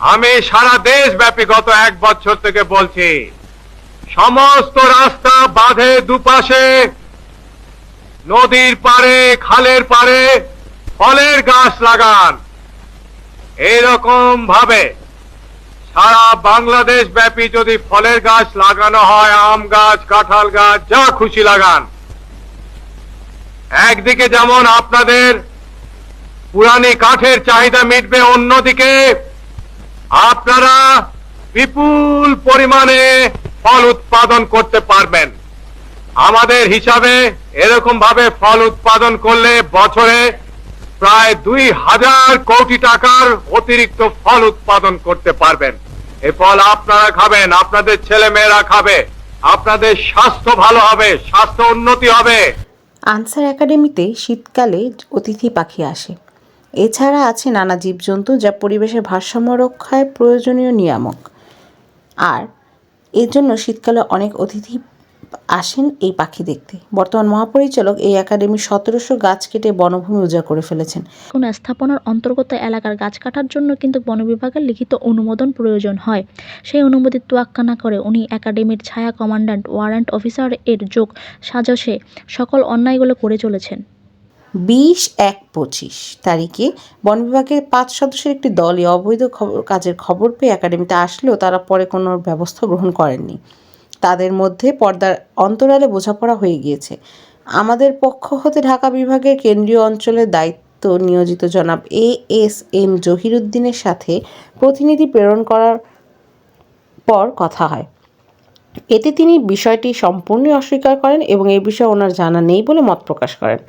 আমি সারা দেশব্যাপী গত 1 বছর থেকে বলছি, সমস্ত রাস্তা বাঁধে দুপাশে, নদীর পাড়ে, খালের পাড়ে ফলের গাছ লাগান। এইরকম ভাবে সারা বাংলাদেশ ব্যাপী যদি ফলের গাছ লাগানো হয়, আম গাছ, কাঁঠাল গাছ, যা খুশি লাগান। একদিকে যেমন আপনাদের পুরানি কাঠের চাহিদা মিটবে, অন্যদিকে আপনারা বিপুল পরিমাণে ফল উৎপাদন করতে পারবেন। আমাদের হিসাবে এরকম ভাবে ফল উৎপাদন করলে বছরে প্রায় 2000 কোটি টাকার অতিরিক্ত ফল উৎপাদন করতে পারবেন। এই ফল আপনারা খাবেন, আপনাদের ছেলে মেয়েরা খাবে, আপনাদের স্বাস্থ্য ভালো হবে, স্বাস্থ্য উন্নতি হবে। আনসার একাডেমিতে শীতকালে অতিথি পাখি আসে। এছাড়া আছে নানা জীবজন্তু যা পরিবেশের ভারসাম্য রক্ষায় প্রয়োজনীয় নিয়ামক। আর এর জন্য শীতকালে অনেক অতিথি আসেন এই পাখি দেখতে। বর্তমান মহাপরিচালক এই একাডেমি 1700 গাছ কেটে বনভূমি উজাড় করে ফেলেছেন। কোনো স্থাপনার অন্তর্গত এলাকার গাছ কাটার জন্য কিন্তু বন বিভাগের লিখিত অনুমোদন প্রয়োজন হয়। সেই অনুমতি তোয়াক্কা না করে উনি একাডেমির ছায়া কমান্ড্যান্ট ওয়ারেন্ট অফিসার এর যোগ সাজসে সকল অন্যায়গুলো করে চলেছেন। 20/1/25 তারিখে বন বিভাগের 5 সদস্যের একটি দল এই অবৈধ কাজের খবর পেয়ে একাডেমিতে আসলেও তারা পরে কোনো ব্যবস্থা গ্রহণ করেননি। তাদের মধ্যে পর্দার অন্তরালে বোঝাপড়া হয়ে গিয়েছে। আমাদের পক্ষ হতে ঢাকা বিভাগের কেন্দ্রীয় অঞ্চলের দায়িত্ব নিয়োজিত জনাব ASM জহিরুদ্দিনের সাথে প্রতিনিধি প্রেরণ করার পর কথা হয়। এতে তিনি বিষয়টি সম্পূর্ণই অস্বীকার করেন এবং এ বিষয়ে ওনার জানা নেই বলে মত প্রকাশ করেন।